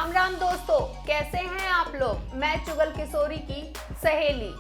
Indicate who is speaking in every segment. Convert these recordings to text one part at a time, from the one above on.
Speaker 1: राम दोस्तों, कैसे हैं आप लोग। मैं चुगल किशोरी की सहेली।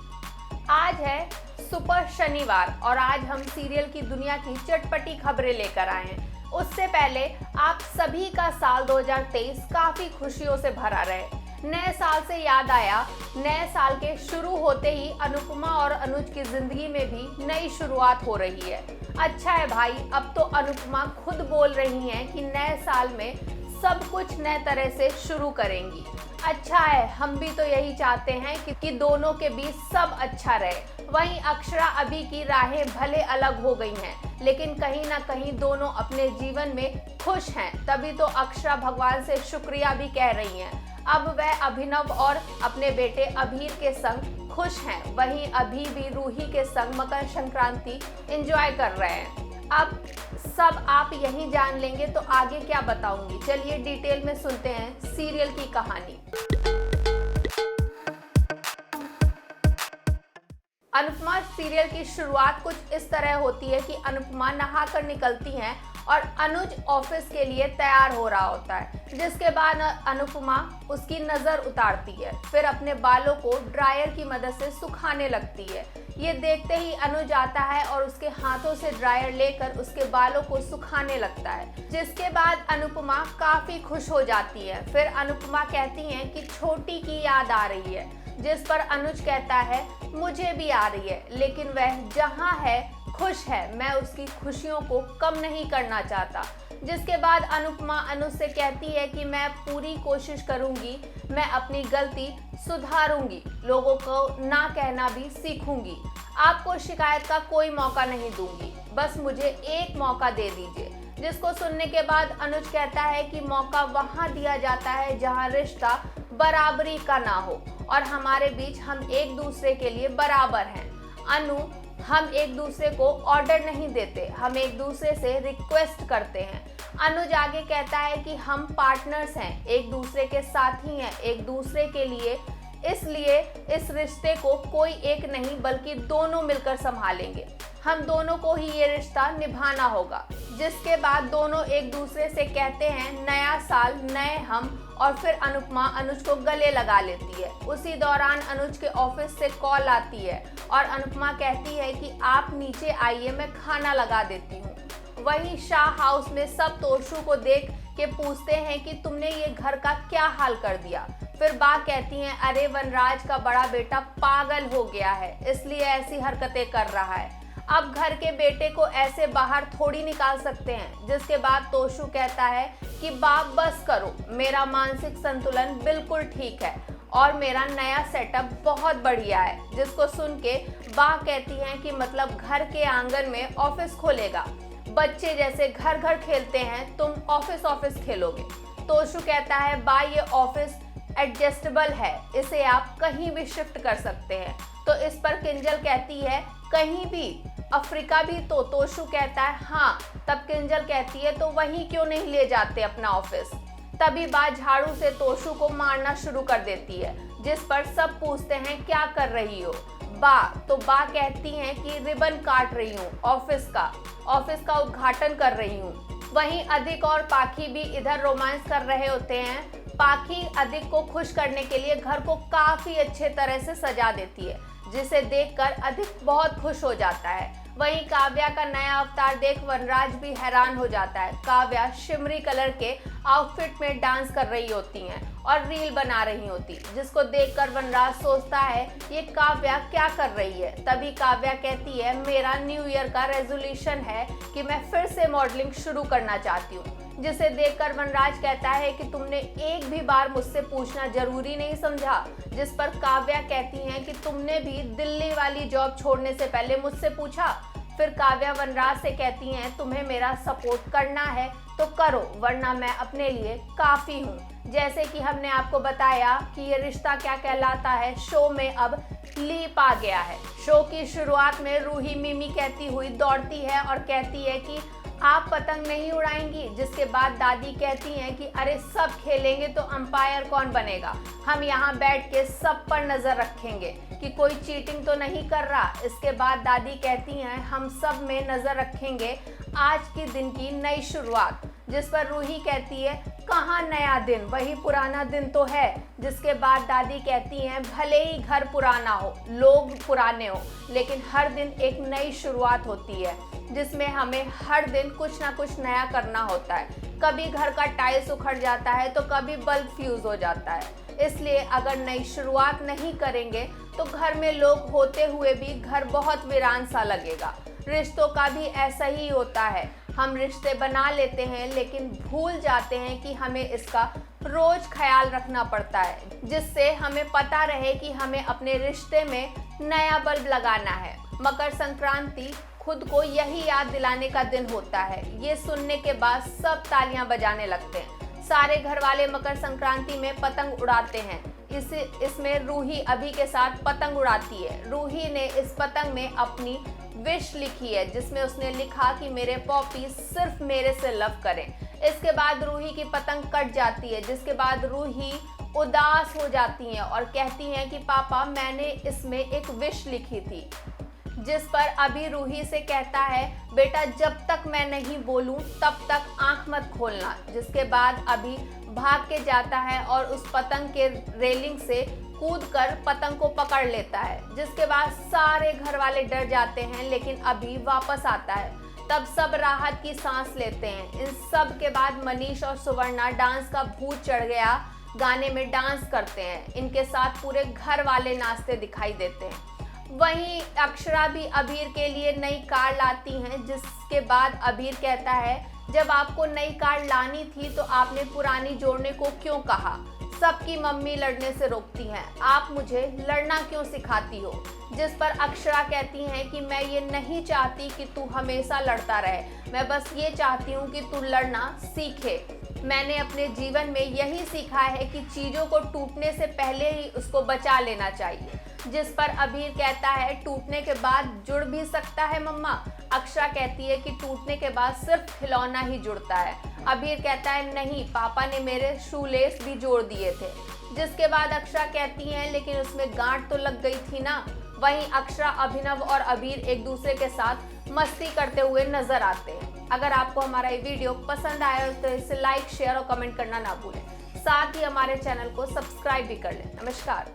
Speaker 1: आज है सुपर शनिवार और आज हम सीरियल की दुनिया की चटपटी खबरें लेकर आए हैं। उससे पहले आप सभी का साल 2023 काफी खुशियों से भरा रहे। नए साल से याद आया, नए साल के शुरू होते ही अनुपमा और अनुज की जिंदगी में भी नई शुरुआत हो रही है। अच्छा है भाई, अब तो अनुपमा खुद बोल रही हैं कि नए साल में सब कुछ नए तरह से शुरू करेंगी। अच्छा है, हम भी तो यही चाहते हैं कि दोनों के बीच सब अच्छा रहे। वहीं अक्षरा अभी की राहें भले अलग हो गई हैं, लेकिन कहीं ना कहीं दोनों अपने जीवन में खुश हैं। तभी तो अक्षरा भगवान से शुक्रिया भी कह रही हैं। अब वह अभिनव और अपने बेटे अभीर के संग खुश हैं। वहीं अभी भी रूही के संग मकर संक्रांति एंजॉय कर रहे हैं। अब सब आप यही जान लेंगे तो आगे क्या बताऊंगी। चलिए डिटेल में सुनते हैं सीरियल की कहानी। अनुपमा सीरियल की शुरुआत कुछ इस तरह होती है कि अनुपमा नहाकर निकलती हैं और अनुज ऑफिस के लिए तैयार हो रहा होता है, जिसके बाद अनुपमा उसकी नज़र उतारती है। फिर अपने बालों को ड्रायर की मदद से सुखाने लगती है। ये देखते ही अनुज आता है और उसके हाथों से ड्रायर लेकर उसके बालों को सुखाने लगता है, जिसके बाद अनुपमा काफ़ी खुश हो जाती है। फिर अनुपमा कहती हैं कि छोटी की याद आ रही है, जिस पर अनुज कहता है मुझे भी आ रही है, लेकिन वह जहाँ है खुश है, मैं उसकी खुशियों को कम नहीं करना चाहता। जिसके बाद अनुपमा अनुज से कहती है कि मैं पूरी कोशिश करूंगी, मैं अपनी गलती सुधारूंगी, लोगों को ना कहना भी सीखूंगी, आपको शिकायत का कोई मौका नहीं दूंगी, बस मुझे एक मौका दे दीजिए। जिसको सुनने के बाद अनुज कहता है कि मौका वहाँ दिया जाता है जहाँ रिश्ता बराबरी का ना हो और हमारे बीच हम एक दूसरे के लिए बराबर हैं। अनु, हम एक दूसरे को ऑर्डर नहीं देते, हम एक दूसरे से रिक्वेस्ट करते हैं। अनुज आगे कहता है कि हम पार्टनर्स हैं, एक दूसरे के साथी हैं, एक दूसरे के लिए, इसलिए इस रिश्ते को कोई एक नहीं बल्कि दोनों मिलकर संभालेंगे। हम दोनों को ही ये रिश्ता निभाना होगा। जिसके बाद दोनों एक दूसरे से कहते हैं नया साल नए हम, और फिर अनुपमा अनुज को गले लगा लेती है। उसी दौरान अनुज के ऑफिस से कॉल आती है और अनुपमा कहती है कि आप नीचे आइए, मैं खाना लगा देती हूँ। वहीं शाह हाउस में सब तोशु को देख के पूछते हैं कि तुमने ये घर का क्या हाल कर दिया। फिर बा कहती हैं अरे वनराज का बड़ा बेटा पागल हो गया है, इसलिए ऐसी हरकतें कर रहा है, अब घर के बेटे को ऐसे बाहर थोड़ी निकाल सकते हैं। जिसके बाद तोशु कहता है कि बाप बस करो, मेरा मानसिक संतुलन बिल्कुल ठीक है और मेरा नया सेटअप बहुत बढ़िया है। जिसको सुन के बा कहती हैं कि मतलब घर के आंगन में ऑफिस खोलेगा, बच्चे जैसे घर घर खेलते हैं, तुम ऑफिस ऑफिस खेलोगे। तोशु कहता है बा ये ऑफिस एडजस्टेबल है, इसे आप कहीं भी शिफ्ट कर सकते हैं। तो इस पर किंजल कहती है कहीं भी, अफ्रीका भी। तो तोशु कहता है हाँ। तब किंजल कहती है तो वहीं क्यों नहीं ले जाते अपना ऑफिस। तभी बा झाड़ू से तोशु को मारना शुरू कर देती है, जिस पर सब पूछते हैं क्या कर रही हो बा। तो बा कहती हैं कि रिबन काट रही हूँ, ऑफिस का उद्घाटन कर रही हूँ। वहीं अधिक और पाखी भी इधर रोमांस कर रहे होते हैं। पाखी अधिक को खुश करने के लिए घर को काफी अच्छे तरह से सजा देती है, जिसे देखकर अधिक बहुत खुश हो जाता है। वहीं काव्या का नया अवतार देख वनराज भी हैरान हो जाता है। काव्या शिमरी कलर के आउटफिट में डांस कर रही होती हैं और रील बना रही होती, जिसको देखकर वनराज सोचता है ये काव्या क्या कर रही है। तभी काव्या कहती है मेरा न्यू ईयर का रेजोल्यूशन है कि मैं फिर से मॉडलिंग शुरू करना चाहती हूँ। जिसे देखकर वनराज कहता है कि तुमने एक भी बार मुझसे पूछना जरूरी नहीं समझा। जिस पर काव्या कहती हैं कि तुमने भी दिल्ली वाली जॉब छोड़ने से पहले मुझसे पूछा। फिर काव्या वनराज से कहती हैं तुम्हें मेरा सपोर्ट करना है तो करो, वरना मैं अपने लिए काफ़ी हूँ। जैसे कि हमने आपको बताया कि ये रिश्ता क्या कहलाता है शो में अब लीप आ गया है। शो की शुरुआत में रूही मिमी कहती हुई दौड़ती है और कहती है कि आप पतंग नहीं उड़ाएंगी। जिसके बाद दादी कहती हैं कि अरे सब खेलेंगे तो अंपायर कौन बनेगा, हम यहाँ बैठ के सब पर नज़र रखेंगे कि कोई चीटिंग तो नहीं कर रहा। इसके बाद दादी कहती हैं हम सब में नज़र रखेंगे आज के दिन की नई शुरुआत। जिस पर रूही कहती है कहाँ नया दिन, वही पुराना दिन तो है। जिसके बाद दादी कहती हैं भले ही घर पुराना हो, लोग पुराने हो, लेकिन हर दिन एक नई शुरुआत होती है जिसमें हमें हर दिन कुछ ना कुछ नया करना होता है। कभी घर का टाइल्स उखड़ जाता है तो कभी बल्ब फ्यूज हो जाता है। इसलिए अगर नई शुरुआत नहीं करेंगे तो घर में लोग होते हुए भी घर बहुत वीरान सा लगेगा। रिश्तों का भी ऐसा ही होता है, हम रिश्ते बना लेते हैं लेकिन भूल जाते हैं कि हमें इसका रोज ख्याल रखना पड़ता है, जिससे हमें पता रहे कि हमें अपने रिश्ते में नया बल्ब लगाना है। मकर संक्रांति खुद को यही याद दिलाने का दिन होता है। ये सुनने के बाद सब तालियां बजाने लगते हैं। सारे घर वाले मकर संक्रांति में पतंग उड़ाते हैं। इसमें रूही अभी के साथ पतंग उड़ाती है। रूही ने इस पतंग में अपनी विश लिखी है, जिसमें उसने लिखा कि मेरे पॉपी सिर्फ मेरे से लव करें। इसके बाद रूही की पतंग कट जाती है, जिसके बाद रूही उदास हो जाती हैं और कहती हैं कि पापा मैंने इसमें एक विश लिखी थी, जिस पर अभी रूही से कहता है बेटा जब तक मैं नहीं बोलूं तब तक आंख मत खोलना। जिसके बाद अभी भाग के जाता है और उस पतंग के रेलिंग से कूदकर पतंग को पकड़ लेता है। जिसके बाद सारे घर वाले डर जाते हैं, लेकिन अभी वापस आता है। तब सब राहत की सांस लेते हैं। इन सब के बाद मनीष और सुवर्णा डांस का भूत चढ़ गया गाने में डांस करते हैं। इनके साथ पूरे घर वाले नाचते दिखाई देते हैं। वहीं अक्षरा भी अबीर के लिए नई कार लाती हैं, जिसके बाद अबीर कहता है जब आपको नई कार लानी थी तो आपने पुरानी जोड़ने को क्यों कहा? सबकी मम्मी लड़ने से रोकती हैं, आप मुझे लड़ना क्यों सिखाती हो? जिस पर अक्षरा कहती हैं कि मैं ये नहीं चाहती कि तू हमेशा लड़ता रहे, मैं बस ये चाहती हूँ कि तू लड़ना सीखे। मैंने अपने जीवन में यही सीखा है कि चीज़ों को टूटने से पहले ही उसको बचा लेना चाहिए। जिस पर अबीर कहता है टूटने के बाद जुड़ भी सकता है मम्मा। अक्षरा कहती है कि टूटने के बाद सिर्फ खिलौना ही जुड़ता है। अबीर कहता है नहीं, पापा ने मेरे शूलेस भी जोड़ दिए थे। जिसके बाद अक्षरा कहती हैं लेकिन उसमें गांठ तो लग गई थी ना। वहीं अक्षरा, अभिनव और अबीर एक दूसरे के साथ मस्ती करते हुए नजर आते हैं। अगर आपको हमारा ये वीडियो पसंद आया तो इसे लाइक, शेयर और कमेंट करना ना भूलें। साथ ही हमारे चैनल को सब्सक्राइब भी कर लें। नमस्कार।